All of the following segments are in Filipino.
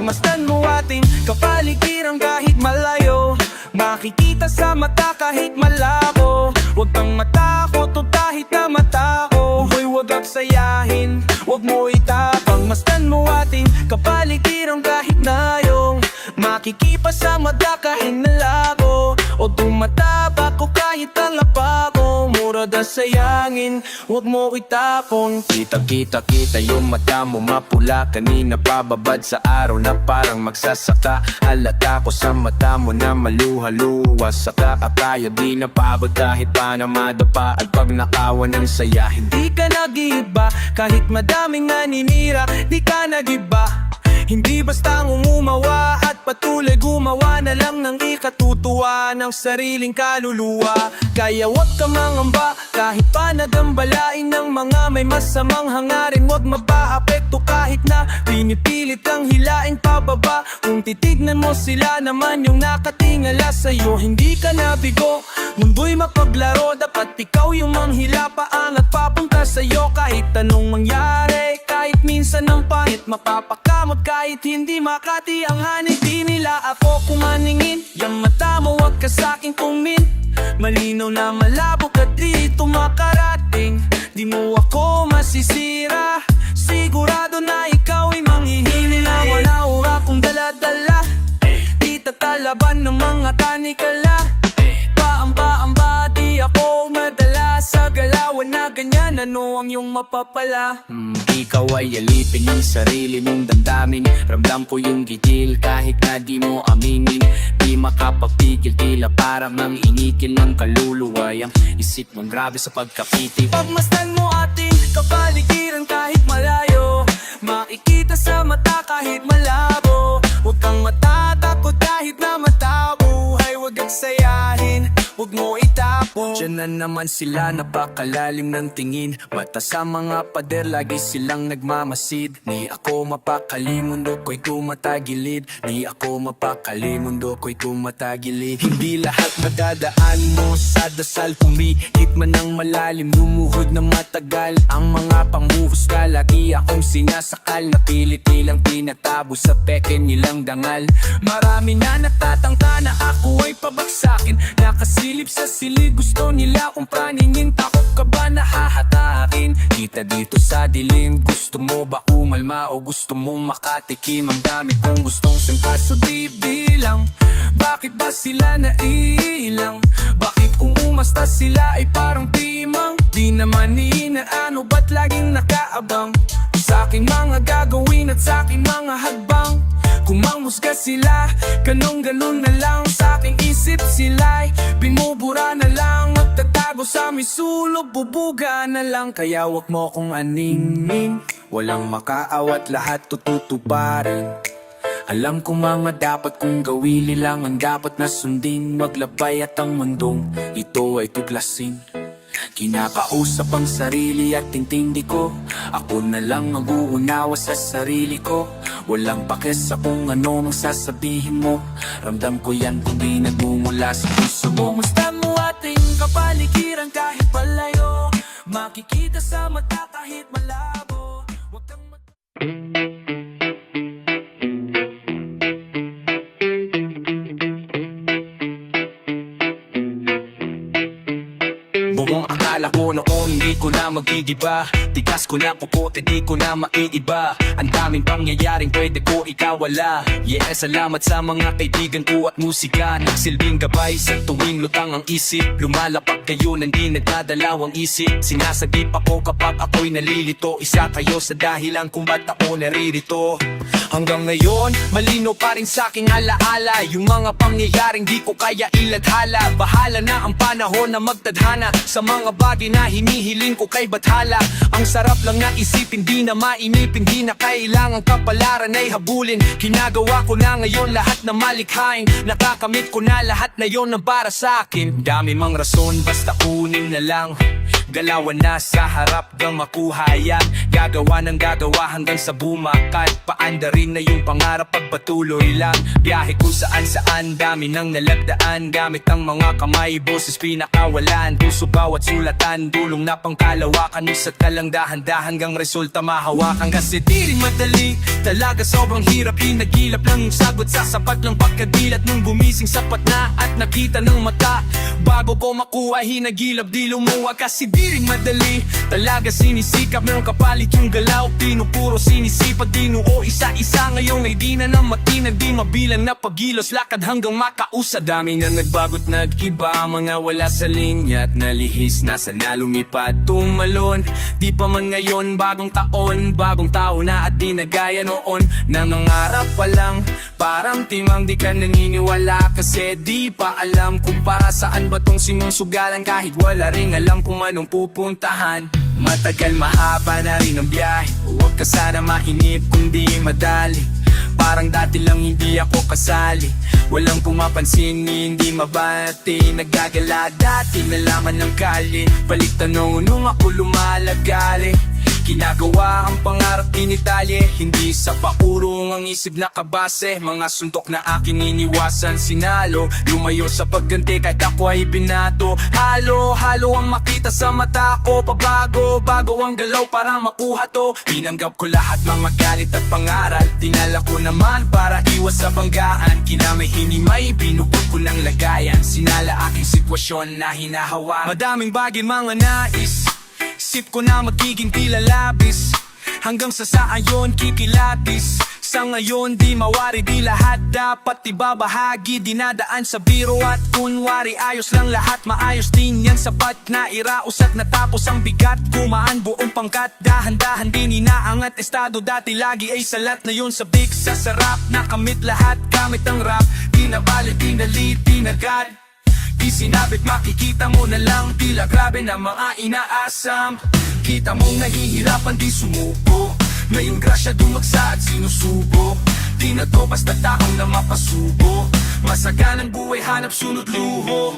Pagmasdan mo ating kapaligiran kahit malayo, makikita sa mata kahit malabo. Huwag kang matakot o kahit na matako, hoy huwag aksayahin, huwag mo itapang. Masdan mo ating kapaligiran kahit nayong, makikipas sa mata kahit nalabo, o tumatabak o kahit talapago. Mura na sayangin, huwag mo itapon. Kita yung mata mo mapula, kanina pababad sa araw na parang magsasaka. Halata ko sa mata mo na maluha-luha, saka akaya di napagod kahit pa na madapa. At pag nakawan ng saya, hindi ka nag-iiba kahit madaming naninira, di ka nag-iba. Hindi basta umumawa at patuloy gumawa na lang ng ikatutuwa ng sariling kaluluwa. Kaya huwag ka mangamba kahit pa nagambalain ng mga may masamang hangarin. Huwag mapaapekto kahit na pinipilit kang hilain pababa. Kung titignan mo sila naman yung nakatingala sa'yo, hindi ka nabigo, mundo'y mapaglaro. Dapat ikaw yung manghila paangat papunta sa'yo. Kahit anong mangyari, kahit minsan ng pangit, mapapakamot kahit hindi makati ang hanay. Di nila ako kumaningin, yung mata mo wag ka sa'king tumingin. Malinaw na malabo ka dito makarating, di mo ako masisira. Sigurado na ikaw ay manghihili na wala akong dala-dala. Di tatalaban ng mga tanikala. Paamba-amba di ako madala sa galawan na ganyan. Ano ang iyong mapapala? Ikaw ay alipin yung sarili mong damdamin. Ramdam ko yung gigil kahit na di mo aminin. Di makapagpigil, tila parang ang inikin ng kaluluwa. Ang isip mong grabe sa pagkapitik. Pagmasdan mo ating kapaligiran kahit malayo, makikita sa mata kahit malabo. Huwag kang matatakot kahit na matabo, ay huwag aksayahin, huwag mo itapon. Diyan na naman sila, napakalalim ng tingin. Mata sa mga pader, lagi silang nagmamasid. Ni ako mapakali, mundo ko'y tumatagilid. Ni ako mapakali, mundo ko'y tumatagilid. Hindi lahat madadaan mo sa dasal, pumihit man ng malalim, lumuhod na matagal. Ang mga panghuhusga, lagi akong sinasakal. Napilit nilang tinatabo sa peke nilang dangal. Marami na natatangka na ako ay pabagsakin. Nakasilip sa silid, gusto nila kung paningin. Takot ka ba na hahatakin? Kita dito sa dilim, gusto mo ba umalma o gusto mo makatikim? Ang dami kong gustong sangkaso di bilang. Bakit ba sila naiilang? Bakit kung umasta sila ay parang timang? Di naman inaano, ba't laging nakaabang sa aking mga gagawin at sa aking mga hagbang? Kung mangmusga sila, ganun-ganun na lang. Sa aking isip sila'y binubura na lang. Magtatago sa misulog, bubuga na lang. Kaya wag mo kong aningin, walang makaawat, lahat tututuparin. Alam ko mga dapat kong gawin, lang ang dapat na sundin. Maglabay at ang mundong ito ay tuklasin. Kinakausap ang sarili at tintindi ko. Ako na lang ang uunawa sa sarili ko. Walang pakis sa kung ano mang sasabihin mo. Ramdam ko yan kung di nagmumula sa puso mo. Pagmasdan mo ating kapaligiran kahit palayo, makikita sa mata kahit malabo. Huwag kang buong akala ko noon hindi ko na magigiba. Tigas ko na pupot, di ko na maiiba. Ang daming pangyayaring pwede ko ikawala. Yeah, salamat sa mga kaibigan ko at musika. Nagsilbing gabay sa tuwing lutang ang isip. Lumalapak kayo nang di nagdadalaw ang isip. Sinasagip ako kapag ako'y nalilito. Isa kayo sa dahilan kung ba't ako naririto. Hanggang ngayon, malino pa rin sa'king alaala. Yung mga pangyayaring di ko kaya iladhala. Bahala na ang panahon na magtadhana sa mga bagay na hinihiling ko kay bathala. Ang sarap lang na isipin, di na mainip, hindi na kailangang kapalaran ay habulin. Ginagawa ko na ngayon lahat na malikhain. Nakakamit ko na lahat na yon na para sa akin. Dami mang rason, basta kunin na lang. Galawan na sa harap gang makuha yan. Gagawa ng gagawa hanggang sa bumakat. Paanda rin na yung pangarap pagpatuloy lang. Biyahe kung saan saan, dami nang nalagdaan. Gamit ang mga kamay, boses pinakawalan. Puso bawat sulatan, dulong na pangkalawakan. Usat ka lang dahan-dahan hanggang resulta mahawakan. Kasi di rin madali, talaga sobrang hirap. Hinagilap lang yung sagot sa sapat lang pagkadilat. Nung gumising sapat na at nakita ng mata, bago ko makuha hinagilap di lumuha. Kasi di rin madali, talaga sinisikap. Meron kapalit yung galaw, pinupuro sinisipat. Dinuo isa-isa ngayon ay di na matinag. Di mabilang na pagilos, lakad hanggang makausa. Dami na nagbago't nag-iba, mga wala sa linya at nalihis na sana lumipat. Tumalon, di pa man ngayon, bagong taon, bagong tao na at di na gaya noon. Nangangarap pa lang, parang timang di ka naniniwala. Kasi di pa alam kung para saan ba tong sinusugalan. Kahit wala rin alam kung anong pupuntahan. Matagal mahaba na rin ang biyahe, huwag ka sana mainip kung di madali. Parang dati lang hindi ako kasali, walang pumapansin, hindi mabati. Nagagala dati, nalaman ng kali. Balik tanong nung ako lumalagali. Ginagawa ang pangarap dinitalye, hindi sa paurong ang isip na kabase. Mga suntok na aking iniwasan, sinalo. Lumayo sa pagganti kahit ako ay binato. Halo-halo ang makita sa mata ko. Pabago, bago ang galaw para makuha to. Tinanggap ko lahat mga galit at pangaral. Dinala ko naman para iwas sa banggaan. Kinamay hinimay, binubog ko ng lagayan. Sinala aking sitwasyon na hinahawa. Madaming bagay mga nais, isip ko na magiging tila labis. Hanggang sa ayon kikilatis. Sa ngayon di mawari, di lahat dapat ibabahagi. Dinadaan sa biro at kunwari ayos lang lahat. Maayos din yan, sapat na iraos at natapos ang bigat. Kumaan buong pangkat, dahan-dahan din inaangat. Estado dati lagi ay salat na yun sabik. Sa sarap na kamit lahat, gamit ang rap. Di na bali, di nalit, di nagad. Di sinabit, makikita mo na lang. Tila grabe na mga inaasam. Kita mong nahihirapan, di sumuko. Ngayong grasya dumagsa at sinusubok. Di na to basta takong na mapasubo. Masaganang buhay, hanap sunod luho.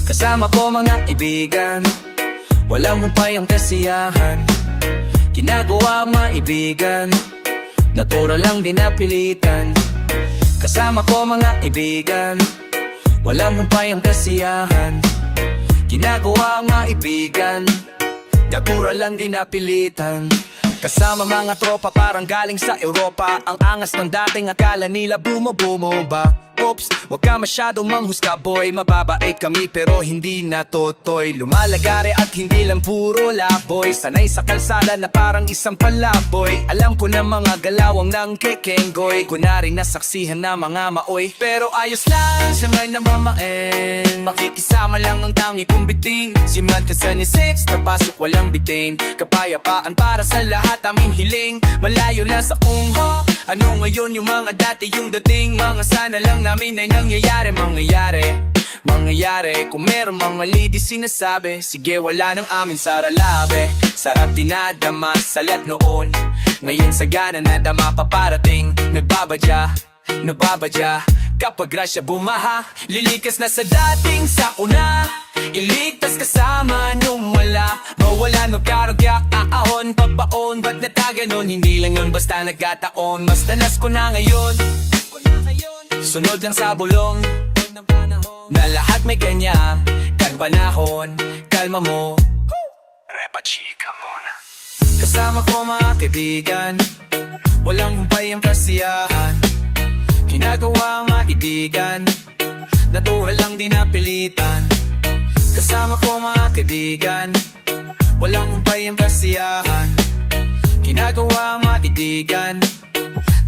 Kasama ko mga kaibigan, walang humpay ang kasiyahan. Ginagawa mga kaibigan, natural lang din napilitan. Kasama ko mga kaibigan, walang humpay ang kasiyahan. Ginagawa mga kaibigan, natural lang din napilitan. Kasama mga tropa parang galing sa Europa. Ang angas ng dating akala nila bumubumba. Oops, wag ka masyadong manghusga boy. Mababait kami pero hindi na totoy. Lumalagare at hindi lang puro laboy. Sanay sa kalsada na parang isang palaboy. Alam ko na mga galawang ng kekenggoy. Kunaring nasaksihan na mga maoy. Pero ayos lang, siya ngay namamain. Makikisama lang ang tangi kong biting. Si Manta sa ni Six, napasok walang bitin. Kapayapaan para sa lahat aming hiling. Malayo na sa kungho, ano ngayon yung mga dati yung dating. Mga sana lang namin ay nangyayari. Mangyayari kung meron mga lidi sinasabi. Sige wala nang amin saralabe. Sarap dinadama salat noon. Ngayon sagana na dama paparating. Nagbabadya kapag grasya bumaha. Lilikas na sa dating sakuna. Iligtas kasama nung wala. Mawala no karagyak aahon. Pagbaon ba't nataganon? Hindi lang yun basta nagkataon. Mas tanas ko na ngayon. Sunod lang sa bulong na lahat may kanya. Kagpanahon, kalma mo. Repa chika muna. Kasama ko mga kaibigan, walang humpay ang kasiyahan. Ginagawa mga kaibigan, natural lang din napilitan. Kasama ko mga kaibigan, walang humpay ang kasiyahan. Ginagawa mga kaibigan,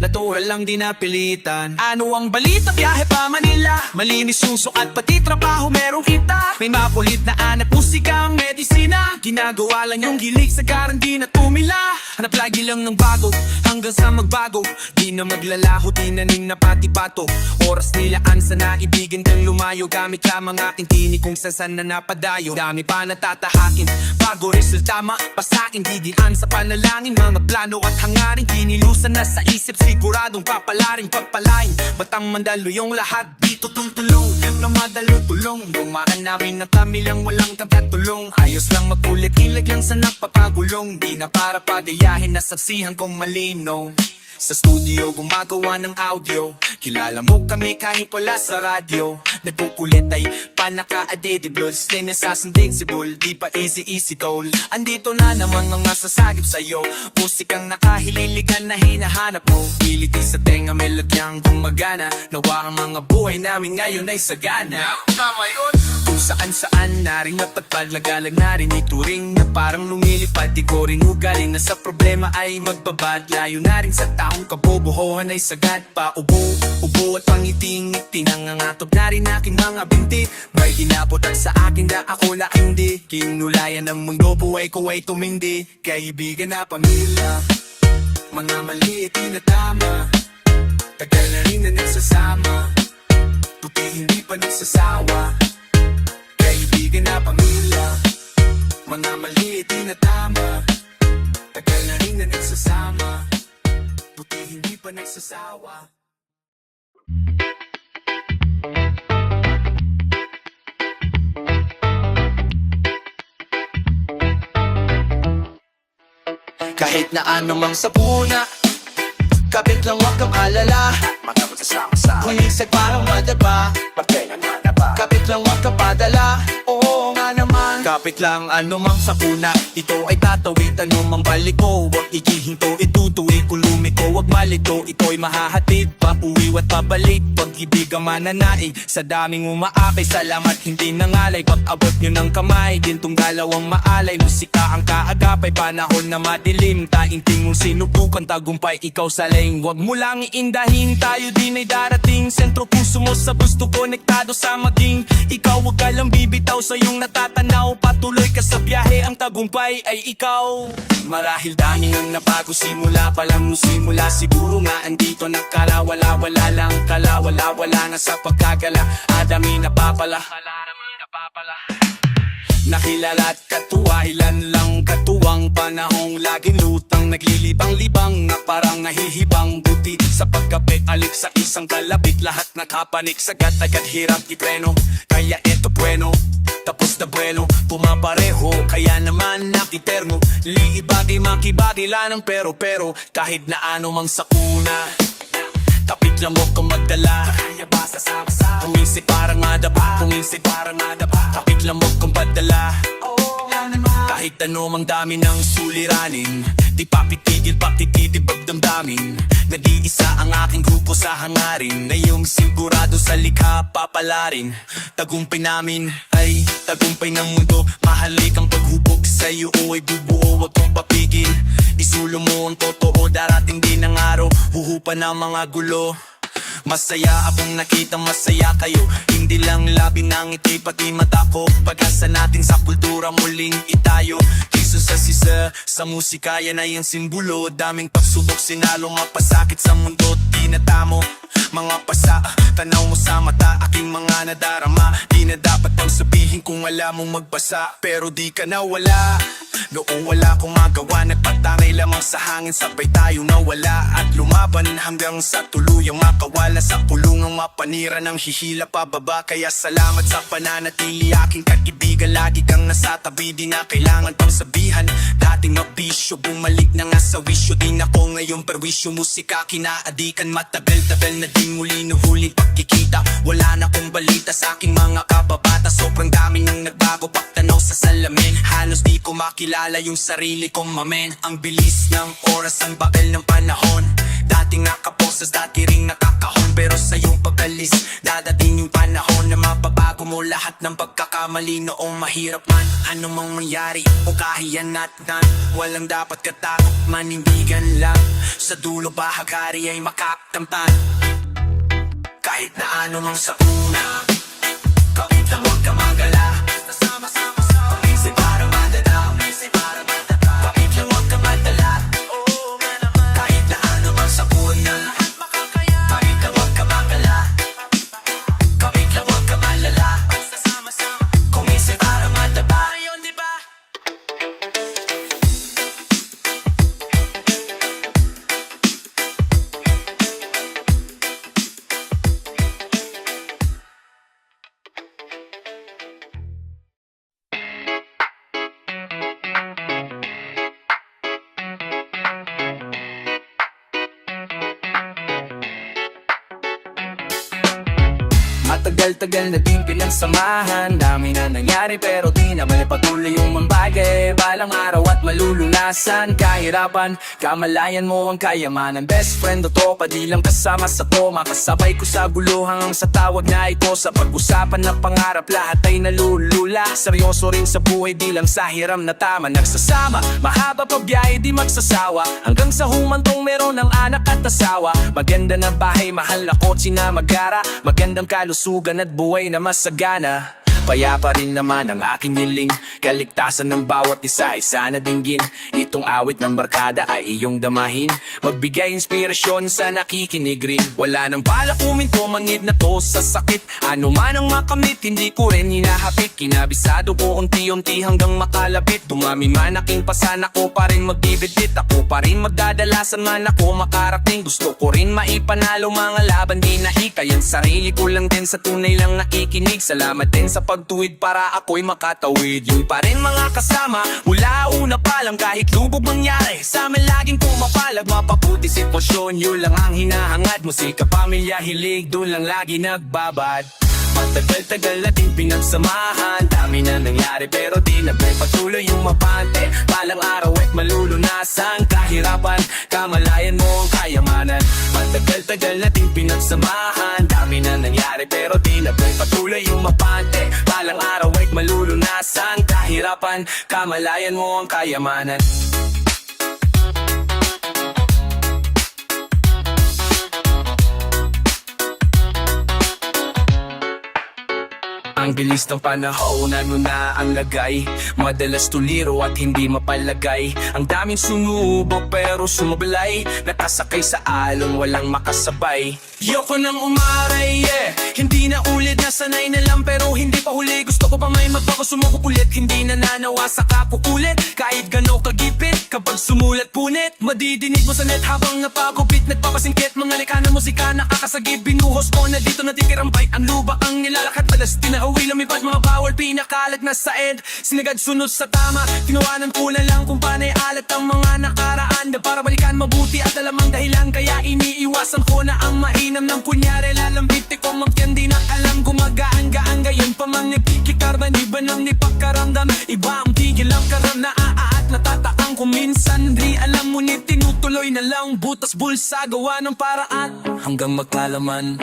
natural lang din napilitan. Ano ang balita? Biyahe pa Manila. Malinis yung sukat pati trabaho meron kita. May mapulit na anak musika ang medisina. Ginagawa lang yung gilig sa garandi na tumila. Hanap lagi lang ng bago hanggang sa magbago. Di na maglalaho, tinanim na pati pato. Oras nilaan sa naibigan kang lumayo. Gamit lamang aking tinig kung saan na napadayo. Dami pa natatahakin bago resulta mapasain. Didian sa panalangin, mga plano at hangarin. Kinilusan na sa isip, siguradong papalaring pagpalain. Batang mandalo yung lahat dito tulong na madalo-tulong. Bumaan namin na kami lang walang katatulong. Ayos lang magulit-ilag lang sa napapagulong. Di na para padayahin na saksihan kong malinaw. Sa studio gumagawa ng audio. Kilala mo kami kahit wala sa radyo. Nagkukulit ay panaka-adedible. Stay na sasundigsibol, di pa easy tol. Andito na naman mga sasagip sa'yo. Musikang nakahililigan na hinahanap mo. Piliti sa tenga melodyang gumagana. Nawa ang mga buhay namin ngayon ay sagana. Tama yun. Kung saan-saan naring napagpalagalag na rin ituring na parang lumilipad. Di ko rin ugaling na sa problema ay magbabad. Layo na rin sa taong kabobohohan ay sagad pa. Ubo at pangiting-ngiti. Nangangatog na rin aking mga binti. May ginabot at sa akin na ako na hindi. Kinulayan ng mundo, buhay ko ay tumindi. Kaibigan na pamilya, mga maliit tinatama. Tagal na rin na nagsasama, puti hindi pa nagsasawa. Kaibigan na pamilya, mga maliit tinatama. Tagal na rin na nagsasama, puti hindi pa nagsasawa. Kahit na anumang sabuna, kapit lang wag kang alala. Humisag parang madaba, kapit lang wag kang padala. Oo nga naman, kapit lang anumang sabuna. Ito ay tatawid anumang baliko. Huwag ikihinto, itutuwi kung lumiko. Huwag malito, ito'y mahahatid pauwi at pabalik. Pag-ibig ang mananaig sa daming umaakay. Salamat hindi nangalay, pag-abot nyo ng kamay. Gintong dalawang maalay, musika ang kaagapay. Panahon na madilim, tainting mong sinubukan. Tagumpay ikaw sa lane, huwag mo lang iindahin. Tayo din ay darating, sentro puso mo sa gusto. Konektado sa maging ikaw, huwag ka lang bibitaw sa iyong natatanaw. Patuloy ka sa biyahe, ang tagumpay ay ikaw. Marahil daming ang nabago, simula pa lang nung simula. Siguro nga andito nagkalawala-wala lang. Kalawala-wala na sa pagkagala. Adami napapala, nakilala at katuwa, ilan lang katuwang panahong laging lutang. Naglilibang-libang na parang nahihibang. Buti sa pagkapit, alik sa isang kalapit. Lahat nakapanik, sagat agad hirap ipreno. Kaya eto bueno, tapos na bueno, pumapareho. Kaya naman nakiterno, liibagi makibagi lanang pero. Kahit na ano mang sakuna, tapit lang mo kung magdala. Kaya ba sasama-sama, pumisip parang madaba. Tapit lang mo kung padala. Kahit ano mang dami ng suliranin, di papitigil, patititibag damdamin. Nag-iisa ang aking grupo sa hangarin, na iyong sigurado sa likha papalarin. Tagumpay namin ay tagumpay ng mundo. Mahalik ang paghubog sa'yo o ay bubuo, wag kong papigil. Isulo mo ang totoo, darating din ang araw. Huhupa ng mga gulo. Masaya akong nakita, masaya kayo. Hindi lang labi ng ngiti, pati mata ko. Pag-asa natin sa kultura muling itayo. Jesus sa sisa, sa musika yan ay ang simbolo. Daming pagsubok, sinalo nga pasakit sa mundo. Tinatamo, mga pasa, tanaw mo sa mata, aking mga nadarama. Di na dapat pang sabihin kung alam mong magbasa, pero di ka nawala. Noong wala kong magawa, nagpatangay lamang sa hangin. Sabay tayo nawala at lumaban hanggang sa tuluyang makawala. Sa pulungang mapanira ng hihila pababa. Kaya salamat sa pananatili, aking kaibigan. Lagi kang nasa tabi, di na kailangan pang sabihan. Dating mabisyo, bumalik na nga sa wisyo. Di na ko ngayon perwisyo, musika kinaadikan. Matagal-tagal na di muli nuhuling pagkikita. Wala na kong balita sa aking mga kababata. Sobrang dami nang nagbago, pagtanaw sa salamin. Halos di ko makilala yung sarili kong mamen. Ang bilis ng oras, ang bakal ng panahon. Dating nakaposes, dati ring nakakahon. Pero sa iyong pag-alis, dadating yung panahon na mapabago mo lahat ng pagkakamali. Noong mahirap man, ano mang mangyari o kahiyanatan, walang dapat katakot, manindigan lang. Sa dulo bahagari ay makakamtan. Kahit na ano mang sakuna, kapit lang huwag ka magala. Paminsin para madala, kapit lang huwag ka madala. Matagal-tagal na din pinagsamahan, dami na nangyari pero di naman patuloy yung mga bagay. Balang araw at malulunasan, kahirapan, kamalayan mo ang kayamanan. Best friend o to, padilang kasama sa to, makasabay ko sa gulo hanggang sa tawag na ito. Sa pag-usapan ng pangarap, lahat ay nalulula. Seryoso rin sa buhay, di lang sa hiram na tama. Nagsasama, mahaba pa biyahe, di magsasawa, hanggang sa humantong meron ng anak at asawa. Maganda na bahay, mahal na kotse na magara, magandang kalusugan at buhay na masagana. Payapa rin naman ang aking hiling, kaligtasan ng bawat isa-isa na dinggin. Itong awit ng barkada ay iyong damahin, magbigay inspirasyon sa nakikinig rin. Wala nang balak uminto, mangid na to sa sakit. Ano man ang makamit, hindi ko rin hinahapit. Kinabisado ko unti-unti hanggang makalapit. Tumami man aking pasan, ako pa rin magbibidbit. Ako pa rin magdadalasan man ako makarating. Gusto ko rin maipanalo mga laban, di nahikayan. Sarili ko lang din sa tunay lang nakikinig. Salamat din sa pagtuwid para ako'y makatawid. Yun pa rin mga kasama, mula una pa lang kahit lubog mangyari. Sa amin laging pumapalag, mapabuti sitwasyon. Yun lang ang hinahangad, musika, pamilya, hilig, dun lang lagi nagbabad. Matagal-tagal nating pinagsamahan, dami na nangyari pero di na patuloy yung mapante. Balang araw at malulunasan, kahirapan, kamalayan mo ang kayamanan. Matagal-tagal nating pinagsamahan, dami na nangyari pero di na patuloy yung mapante. Balang araw at malulunasan, kahirapan, kamalayan mo ang kayamanan. Ang bilis ng panahon, ano na ang lagay, madalas tuliro at hindi mapalagay. Ang daming sunubok pero sumablay, nakasakay sa alon, walang makasabay. Yoko nang umaray, yeah. Hindi na ulit, nasanay na lang pero hindi pa huli. Gusto ko pa may magbago, sumubok ulit, hindi nananawa sa kakukulit. Kahit gano'ng kagipit, kapag sumulat punit, madidinig mo sa net habang napagupit. Nagpapasingkit, mga likha ng musika, nakakasagib. Binuhos ko na dito natikirambay, ang lubak ang nilalakad, malas tinauwi, lumipad mga bawal, pinakalat na sa end. Sinagad sunod sa tama, tinawanan ko na lang kung paan'y alat ang mga nakaraan. Na para balikan mabuti at alam ang dahilan, kaya iniiwasan ko na ang mainam ng kunyari. Lalambit ko magyan, di na alam, gumagaan-gaan. Gayon pa mang nagkikikarban, iba nang nipagkaramdam. Iba ang tigil ang karam na at natatakang kung minsan di alam, ngunit tinutuloy na lang. Butas bulsa, gawa ng paraan hanggang magkalaman.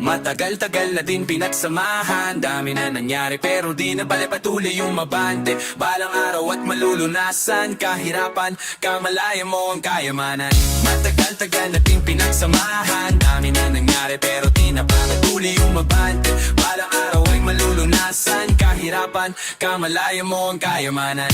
Matagal-tagal na din pinagsamahan, dami na nangyari pero di na bale patuloy yung mabante. Balang araw at malulunasan, kahirapan, kamalayan mo ang kayamanan. Matagal-tagal na din pinagsamahan, dami na nangyari pero di na patuloy yung mabante. Balang araw ay malulunasan, kahirapan, kamalayan mo ang kayamanan.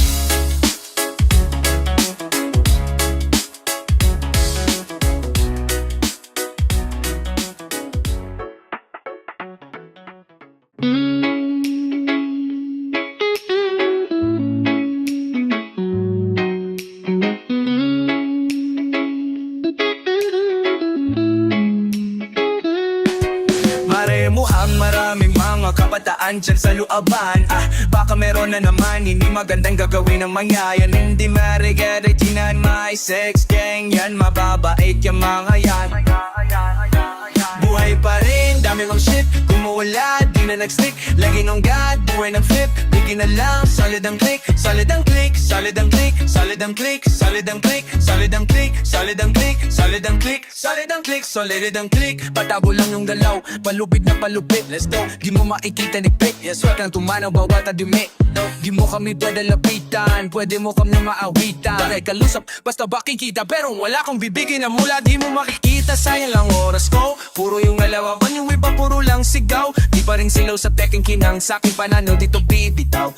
Maraming mga kabataan dyan sa luaban. Baka meron na naman hindi magandang gagawin ng manyayan. Hindi marigaritinan, may sex gang yan, mababait yung mga yan. Buhay pa rin, dami mang shit, kumuwala, di na nag-stick. Lagi ng God, buhay ng flip, di na lang, solid ang click, solid ang click, solid ang click, solid ang click, solid ang click, solid ang click, solid ang click, solid ang click, solid ang click, solid ang click. Patabo lang yung galaw, palupit na palupit, let's go. Di mo makikita ni pick, yes, wag kang tumanaw, bawat adimi. Di mo kami pwede lapitan, pwede mo kami maawitan. Taray kalusap, basta bakikita, pero wala kong bibigin na mula. Di mo makikita, sayang lang oras ko. Puro yung alawakan, yung iba puro lang sigaw. Di pa rin silaw sa teking kinang, sa aking pananaw dito bibitaw.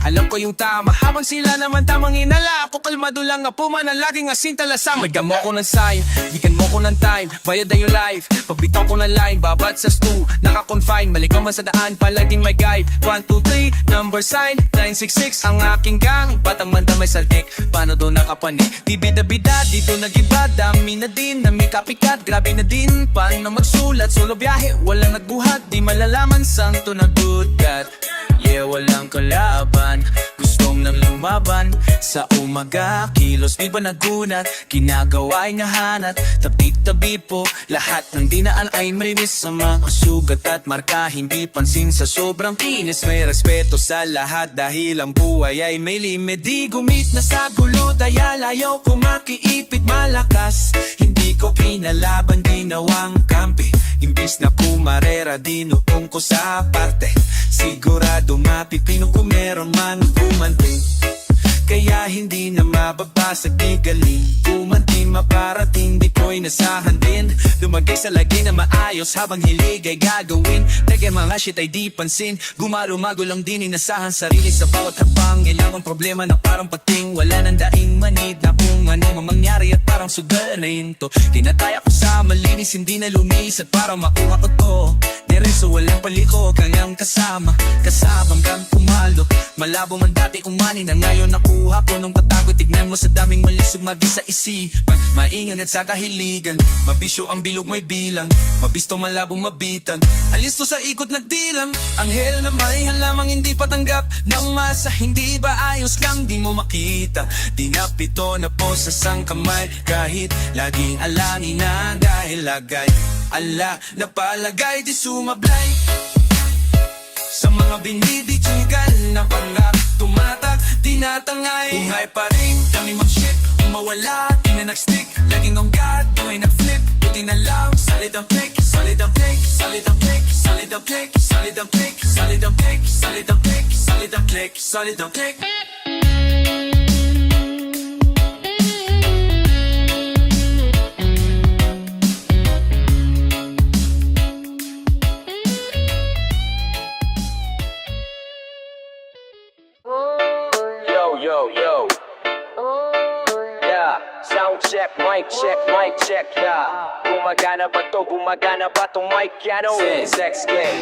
Alam ko yung tama, habang sila naman tamang inala. Ako kalmado lang nga pumanalaging asin talasang. Magyan mo ko ng sign, bigyan mo ko ng time, bayad na yung life. Pagbitaw ko ng line, babad sa stu, naka-confine, maligaw man sa daan, palaging may guide. 1, 2, 3, number sign 966, ang aking gang, batang manda may saltik. Paano doon nakapanik? Di bida-bida, dito nag-iba. Dami na din na may kapikat, grabe na din. Paano na magsulat, solo biyahe, walang nagbuhat. Di malalaman sang to na good God. Yeah, walang kalaban, gusto gutom ng lumaban. Sa umaga, kilos may banagunat, ginagawa'y ngahanat. Tabi-tabi po, lahat ng dinaan ay malinis. Sa mga sugat at marka, hindi pansin sa sobrang kinis. May respeto sa lahat dahil ang buhay ay may limit. Di gumit na sa gulo, dahil ayaw ko makiipit malakas. Hindi ko pinalaban, ginawang kampi. Imbis na kumarera, dinuong ko sa parte. Sigurado mapipino kung meron man kumanting. Kaya hindi na mababasag di galing. Kumanting maparating, di ko'y nasahan din. Lumagay sa lagi na maayos habang hilig ay gagawin. Teke mga shit ay di pansin. Gumalumago lang din inasahan sarili sa bawat habang. Ilang ang problema na parang pating. Wala nang daing manid na kung ano mangyari at parang sugal na into. Tinataya ko sa malinis, hindi na lumis at para makuha ko to. Diretso walang paliko, kanyang kasama. Kasabang kang pumalo. Malabo man dati umani na ngayon nakuha ko nung patago. Tignan mo sa daming malisog mabisa isipan. Maingan at sa kahiligan, mabisyo ang bilog may bilang. Mabisto malabong mabitan, alisto sa ikot nagdilam. Anghel na may halamang hindi patanggap ng masa. Hindi ba ayos lang di mo makita? Di na pito na po sa sangkamay. Kahit laging alangin na dahil lagay ala na palagay di sumablay. Sa mga binibitigan na panggap tumatag, di natangay. Buhay pa rin kami mag-ship, mawala, di na nag-stick. Laging on God, do'y nag-flip. Buti na lang, solid ang click, solid ang click, solid ang click, solid ang click, solid ang click, solid ang click, solid ang click, solid ang click, solid ang click. Yo, yo. Yeah, sound check, mic check, yeah. Gumagana ba tong mic, ano? Sex game.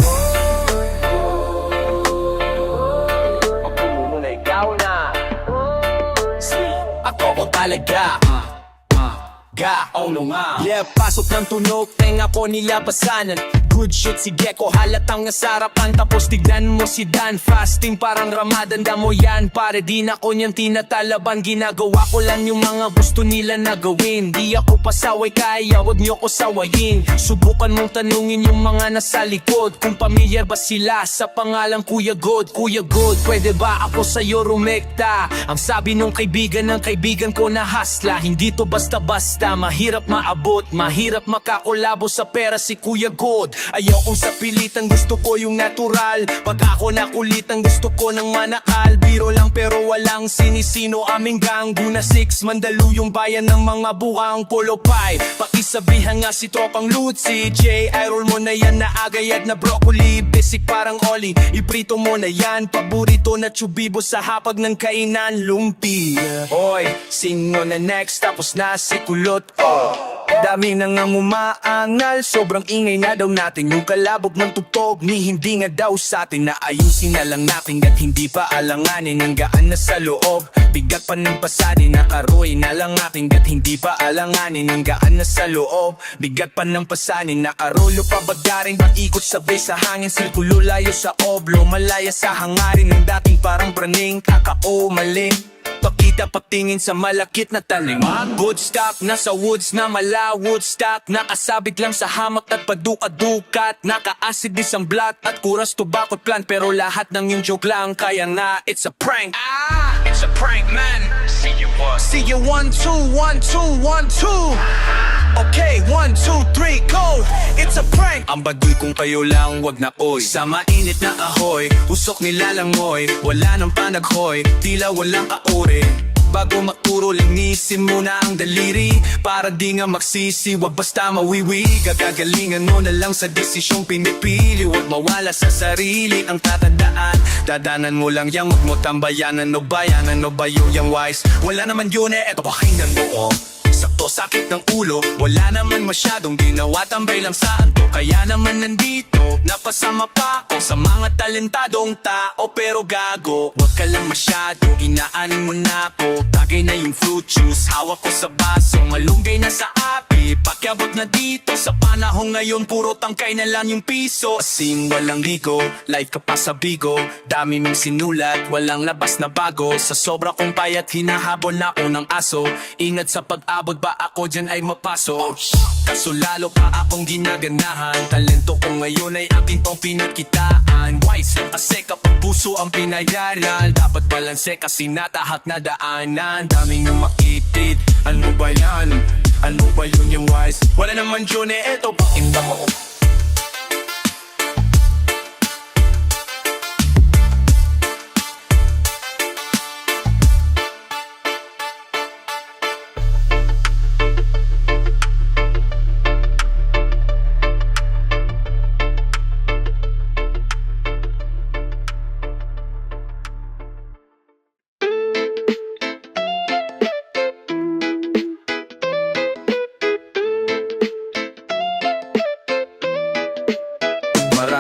Ako muna ikaw na. Ako ko talaga Ga-ono nga. Yeah, pasok ng tunog, tenga ko nilabasanan. Good shit si Gecko, halatang nasarapan. Tapos tignan mo si Dan, fasting parang Ramadan. Damo yan, pare di na ko niyang tinatalaban. Ginagawa ko lang yung mga gusto nila na gawin. Di ako pasaway kaya, wag niyo ko sawayin. Subukan mong tanungin yung mga nasa likod kung pamilyar ba sila sa pangalang Kuya God. Kuya God, pwede ba ako sa'yo rumekta? Ang sabi nung kaibigan ng kaibigan ko na hasla. Hindi to basta-basta, mahirap maabot, mahirap makakolabo sa pera si Kuya God. Ayaw kong sa pilitan, gusto ko yung natural. Pag ako nakulitan, gusto ko ng manakal. Biro lang pero walang sinisino, aming gang. Guna 6, Mandaluyong bayan ng mga buhang Polo Pie. Pakisabihan nga si Tropang Lutzi J, I-roll mo na yan na agayad na broccoli. Basic parang oli, iprito mo na yan. Paborito na chubibo sa hapag ng kainan, lumpia. Hoy, sino na next? Tapos na si kulot, oh. Dami nang ang umaangal, sobrang ingay na daw natin. Yung kalabog ng tugtog ni hindi nga daw sa atin. Na ayusin na lang natin at hindi pa alanganin. Ang gaan na sa loob, bigat pa ng pasanin. Nakaroy na lang natin at hindi pa alanganin. Ang gaan na sa loob, bigat pa ng pasanin. Nakarolo pa bagarin, pag-ikot sabay sa hangin. Sirkulo layo sa oblo, malaya sa hangarin. Ng dating parang praning, kakao maling. Pakita patingin sa malakit na talim. Woodstock, nasa woods na mala Woodstock. Nakasabit lang sa hamak at paduka-dukat. Naka-acid isang blat at kuras tobacco plant. Pero lahat ng yung joke lang, kaya na it's a prank. It's a prank man. See you 1, 2, 1, 2, 1, 2. Okay, 1, 2, 3, go! It's a prank! Ang baduy kung kayo lang, wag na oy. Sa mainit na ahoy, usok nilalangoy. Wala nang panaghoy, tila walang kauri. Bago maturo, linisin mo na ang daliri. Para di nga magsisi, wag basta mawiwi. Gagagalingan mo na lang sa desisyong pinipili. Wag mawala sa sarili ang tatandaan. Dadanan mo lang yang, wag mo tambayan. Ano ba yan, ano ba yung wise? Wala naman yun eto pakinggan mo, oh. Sa sakto sakit ng ulo. Wala naman masyadong ginawa, tambay lang sa anto. Kaya naman nandito, napasama pa ako sa mga talentadong tao. Pero gago, wag ka lang masyado, inaanin mo na ako. Tagay na yung fruit juice, hawak ko sa baso. Malunggay na sa api, pakyabot na dito. Sa panahon ngayon, puro tangkay na lang yung piso. Asing walang ligo, live ka pa sa bigo. Dami mong sinulat, walang labas na bago. Sa sobra kong payat, hinahabol na ako ng aso. Ingat sa pag-abot, ba ako dyan ay mapaso. Kaso lalo pa akong ginaganahan. Talento ko ngayon ay aking pang pinakitaan. Wise lang kasi kapag puso ang pinayaran. Dapat balanse kasi natahak na daanan. Daming nang makitid, ano ba yan? Ano ba yun yung wise? Wala naman yun eh, eto pakinggan mo.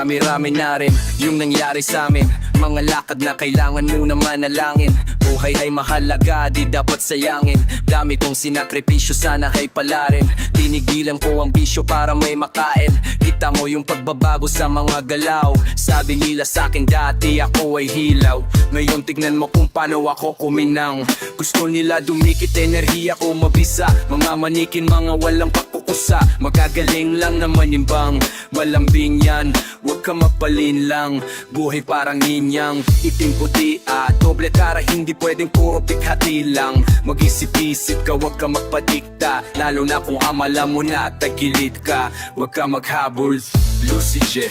Marami-rami na rin yung nangyari sa amin. Mga lakad na kailangan mo na manalangin. Buhay ay mahalaga, di dapat sayangin. Dami kong sinakripisyo, sana ay pala rin. Tinigilan ko ang bisyo para may makain. Kita mo yung pagbabago sa mga galaw. Sabi nila sa'kin dati ako ay hilaw. Ngayon tignan mo kung paano ako kuminang. Gusto nila dumikit, enerhiya ko mabisa. Mga manikin, mga walang pakukusa. Magagaling lang naman yung bang malambing yan. Huwag ka mapalin lang, buhay parang ninyang itim puti doble cara, hindi pwedeng puro pighati lang. Mag-isip-isip ka, huwag ka magpadikta. Lalo na kung amala mo na tagilid ka. Huwag ka maghabol, Lucy J.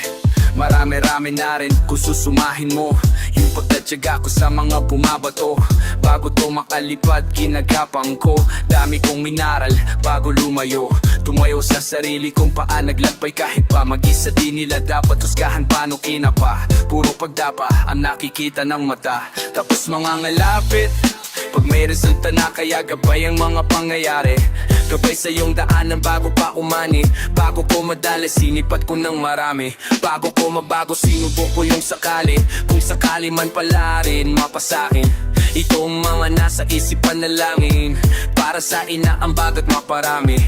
Marami-rami na rin kung susumahin mo yung pagtatyaga ko sa mga bumabato. Bago to makalipad, kinagapang ko. Dami kong minaral bago lumayo. Tumayo sa sarili kong paa, naglagpay kahit pa mag-isa. Di nila dapat husgahan paano kinapa. Puro pagdapa ang nakikita ng mata. Tapos mga ngalapit pag may resulta na, kaya gabay ang mga pangyayari. Gabay sa iyong daanan bago pa umani. Bago ko madali, sinipat ko ng marami. Bago ko mabago, sinubok ko yung sakali. Kung sakali man pala rin mapasakin. Itong mga nasa isipan na langin. Para sa inaambag at maparami.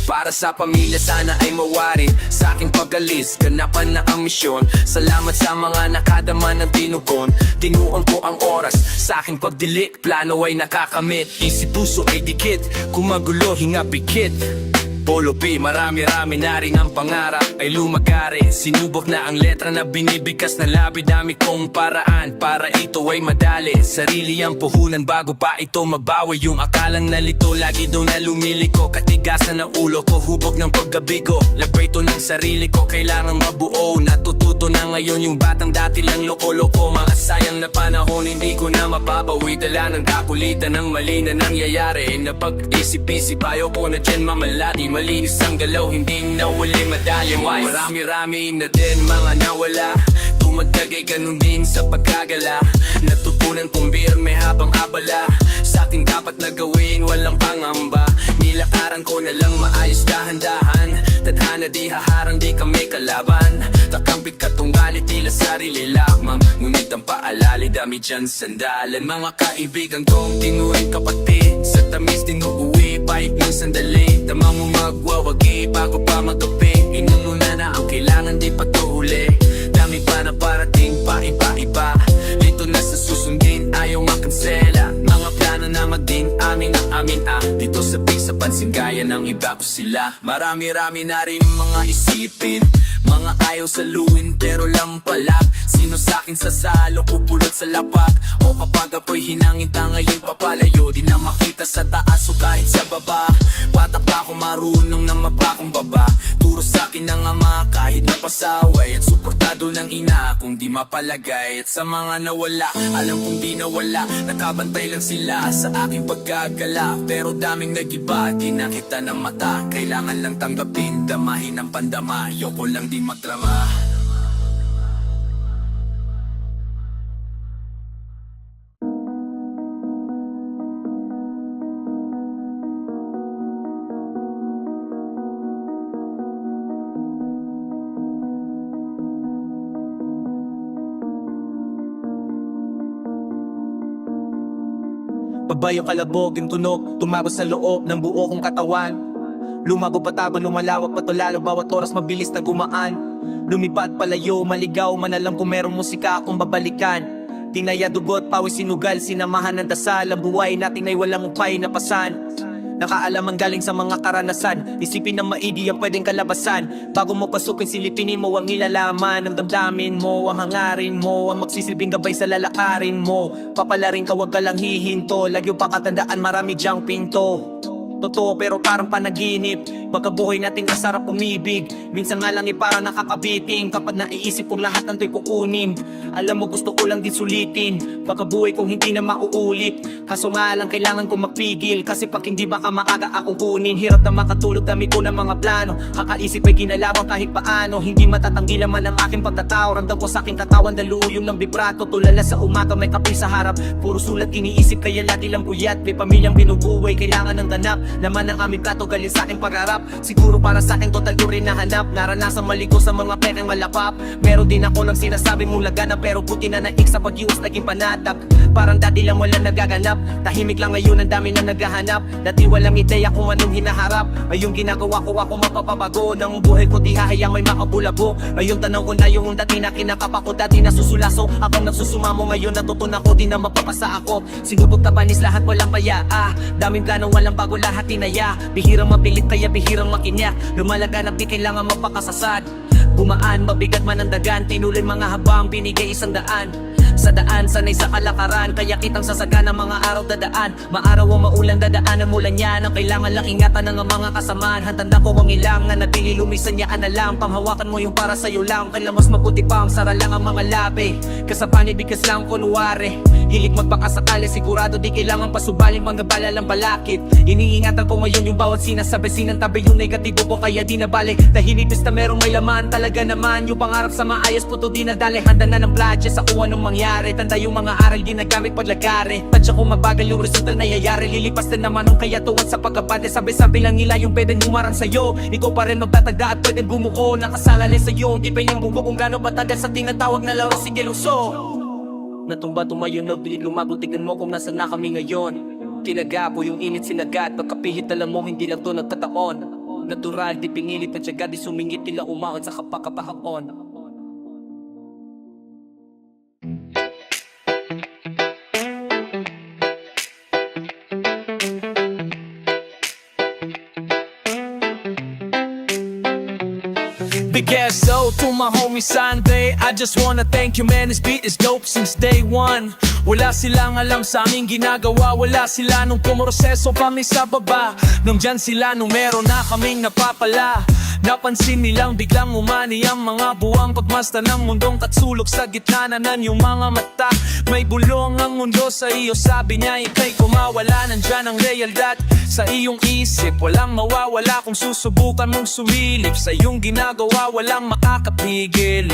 Para sa pamilya sana ay mawari. Sa aking pag-alis, ganapan na ang misyon. Salamat sa mga nakadama ng tinugon. Tinuon ko ang oras sa aking pagdilik. Plano ay nakakamit, isip puso ay dikit. Kung magulo, hinga pikit. Polo P, marami-rami na rin ang pangarap ay lumagari. Sinubok na ang letra na binibigkas na labi. Dami kong paraan para ito ay madali. Sarili ang puhunan bago pa ito mabawi. Yung akalang nalito, lagi daw na lumiliko. Katigasan ng ulo ko, hubog ng paggabigo. Labrito ng sarili ko, kailangan mabuo. Natututo na ngayon yung batang dati lang loko-loko. Mga sayang na panahon, hindi ko na mapapawi. Dala ng kakulitan ng mali na nangyayari. Napag-isip-isip, ayaw ko na dyan mamalati. Malinis ang galaw, hindi nawali madali. Marami-rami na din mga nawala. Tumatagay ganun din sa pagkagala. Natutunan kong birme habang abala. Sa ating dapat na gawin, walang pangamba. Nilakaran ko na lang maayos dahan-dahan. Tadhana di haharang, di kami kalaban. Takambit katunggali, tila sarili lakmang. Ngunit ang paalali, dami dyan sandalan. Mga kaibigan kong tinuring kapatid. Sa tamis din uuwi, paik ng sandali. Tama mo magwawagi bago pa magabi. Inununa na ang kailangan, di pa to huli. Dami pa na parating pa iba-iba. Lito na sa susundin, ayaw makansela. Mga plano na magding amin ang amin dito sa sa pansin gaya ng iba ko sila. Marami-rami na rin mga isipin. Mga ayaw saluin pero lang pala. Sino sa'kin sasalo, pupulot sa lapat. O kapag apoy hinangin tangayin papalayo. Di na makita sa taas o kahit sa baba. Patak pa ako marunong na mapakong baba. Turo sa'kin ng ama kahit napasaway. At suportado ng ina kung di mapalagay. At sa mga nawala, alam kong di nawala. Nakabantay lang sila sa aking pagkagala. Pero daming nagiba, di nakita ng mata. Kailangan lang tanggapin, damahin ang pandama. Ayoko lang di magdrama. Pabayo kalabog yung tunog, tumabos sa loob ng buo kong katawan. Lumago patabo, lumalawak patulalo, bawat oras mabilis na gumaan. Lumipad palayo, maligaw, manalam kung merong musika akong babalikan. Tinaya dugot, pawis sinugal, sinamahan ng dasal. Ang buhay natin ay walang upay na pasan. Nakaalam ang galing sa mga karanasan. Isipin na maigi ang pwedeng kalabasan. Bago mo pasukin, silipinin mo ang ilalaman. Ang damdamin mo, ang hangarin mo, ang magsisilbing gabay sa lalakarin mo. Papalarin ka, wag ka lang hihinto. Lagyo pa katandaan, marami diyang pinto. Totoo pero parang panaginip. Pagkabuhay natin masarap umibig. Minsan nga lang parang nakakabiting. Kapag naiisip kong lahat ng to'y kukunin. Alam mo gusto ko lang din sulitin. Pagkabuhay kong hindi na mauulit. Kaso nga lang kailangan kong mapigil. Kasi pag hindi baka maaga akong kunin. Hirap na makatulog, dami ko ng mga plano. Kakaisip ay ginalawan kahit paano. Hindi matatanggi naman ang aking pagkatao. Ramdam ko sa aking katawan daluyong ng vibrato. Tulala sa umaga may kape sa harap. Puro sulat iniisip kaya lagi lang buyat. May pamilyang binubuhay kailangan ng ganap. Laman ng aming plato galing sa aking pagharap. Siguro para sa akin total ko rin nahanap. Naranasan maligo sa mga pereng malapap. Meron din ako ng sinasabi mong lagana. Pero buti na naik sa pag-iwas naging panatag. Parang dati lang wala nagaganap. Tahimik lang ngayon ang dami na naghahanap. Dati walang ideya kung anong hinaharap. Ngayong ginagawa ko ako mapapabago. Nang buhay ko di hahayang may makabulabo. Ngayon tanaw ko na yung dati na kinakapa ko. Dati nasusulaso ako nagsusumamo. Ngayon natutunan ko di na mapapasa ako. Sinubok tabanis lahat walang paya. Daming planong walang bago lahat tinaya. Bihirang mapilit kaya bihirang makinyak. Lumalaganap di kailangan mapakasasad. Bumaan mabigat man ang dagan. Tinuloy mga habang binigay 100. Sa daan, sanay sa kalakaran. Kaya kitang sasagana mga araw dadaan. Maaraw o maulan dadaanan mula niyan. Ang kailangan lang ingatan ng mga kasamaan. Hantanda ko ang ilang na nabili lumisan niya na lang. Panghawakan mo yung para sa'yo lang. Kailan mas mabuti pa ang sara lang ang mga labi. Kasapanib bigas lang kunwari. Hilig magpakasakali sigurado di kailangan pasubaling mga bala lang balakid. Iniingatan ko ngayon yung bawat sinasabi. Sinantabi yung negatibo ko kaya di nabalik. Dahil itis na merong may laman. Talaga naman yung pangarap sa maayos po to di nadali. Handa na ng pladya sa kung anong mangyari. Tanda yung mga aral ginagamit paglagari. Tadya kung mabagal yung resulta nangyayari. Lilipas na naman ang kaya tuwad sa pagkabate. Sabi-sabi lang nila yung pwedeng humarang sa'yo. Ikaw pa rin magtatagda at pwedeng bumuko. Nakasalalay sa'yo, di pa yung bubo kung gano'n batagal sa tinatawag na laro. Sige luso. Natumba tumayo na bilig lumago. Tignan mo kung nasa na kami ngayon. Tinagapo yung init sinagat. Pagkapihit alam mo hindi lang to nagtataon. Natural di pingilit at syaga. Di sumingit tila umahon sa kapakapahakon. Big ass O to my homie Sunday. I just wanna thank you man, this beat is dope since day one. Wala silang alam sa aming ginagawa. Wala sila nung pumroseso kami sa baba. Nung dyan sila nung meron na kaming napapala. Napansin nilang biglang umani ang mga buwang pagmasta ng mundong katsulog sa gitna na nan yung mga mata. May bulong ang mundo sa iyo, sabi niya ika'y kumawala. Nandyan ang realidad sa iyong isip. Walang mawawala kung susubukan mong sumilip. Sa iyong ginagawa walang makakapigil.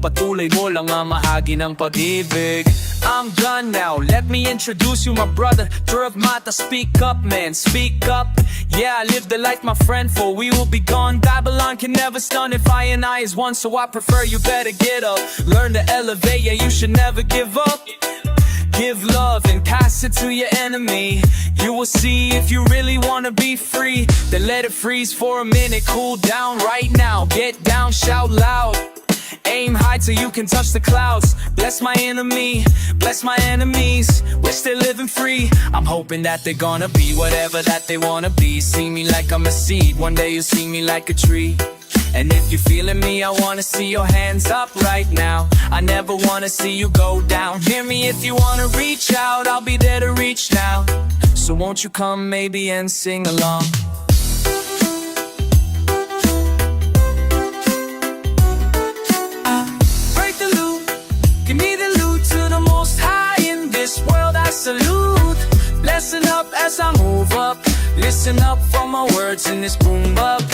Patuloy mo lang ang mahagi ng pag-ibig. I'm done now, let me introduce you my brother Trev Mata, speak up man, speak up. Yeah, I live the life my friend for we will be gone. Babylon can never stun if I and I is one. So I prefer you better get up. Learn to elevate, yeah you should never give up. Give love and pass it to your enemy. You will see if you really wanna be free. Then let it freeze for a minute, cool down right now. Get down, shout loud. Aim high till you can touch the clouds. Bless my enemy, bless my enemies. We're still living free. I'm hoping that they're gonna be whatever that they wanna be. See me like I'm a seed, one day you'll see me like a tree. And if you're feeling me, I wanna see your hands up right now. I never wanna see you go down. Hear me if you wanna reach out, I'll be there to reach now. So won't you come maybe and sing along? Break the loop, give me the loot to the most high in this world I salute. Listen up as I move up. Listen up for my words in this boom bap.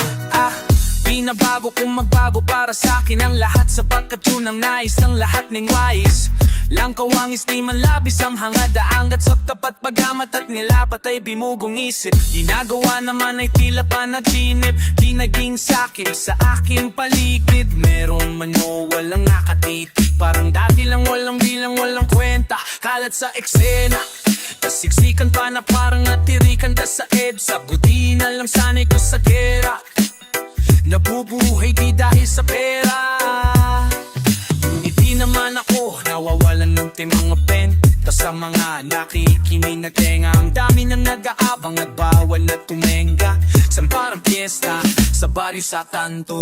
Binabago kung magbago para sa akin ang lahat. Sapagkat yun ang nais ng lahat ng wais. Langkawangis di man labis ang hangad. Aangat sa tapat pagamat at nilapat ay bimugong isip. Ginagawa naman ay tila panaginip. Di naging sakin sa aking paligid. Meron man o walang nakatitig. Parang dati lang walang bilang walang kwenta. Kalat sa eksena Kasiksikan pa na parang natirikan ka sa EDSA. Buti na lang sanay ko sa gera. Nabubuhay di dahil sa pera. Hindi naman ako nawawalan ng timang pen. Tas sa mga nakikinig na tenga, ang dami na nag-aabang at bawal na tumenga. Sa parang piyesta, sa baryo sa tanto.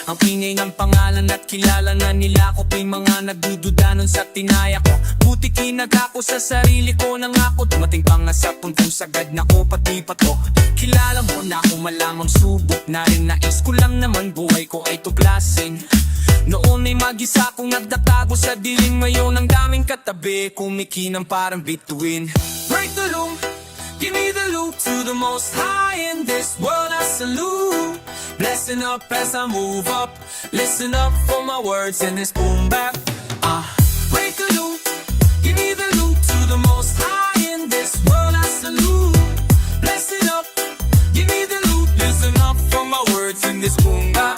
Ang ingay ng pangalan at kilala na nila ko. May mga nagdududa nun sa tinaya ko. Buti kinag ako sa sarili ko nang ako dumating pa nga sa puntong sagad na ko pati pa to. Kilala mo na ako malamang subok na rin. Nais ko lang naman buhay ko ay tuklasin. Noon ay mag-isa kong nagtatago sa dilim. Ngayon ang daming katabi, kumikinang parang bituin. Break the loop, give me the loop to the most high in this world I salute. Blessing up as I move up, listen up for my words in this boom bap. Break the loop, give me the loop to the most high in this world I salute. Blessing up, give me the loop, listen up for my words in this boom bap.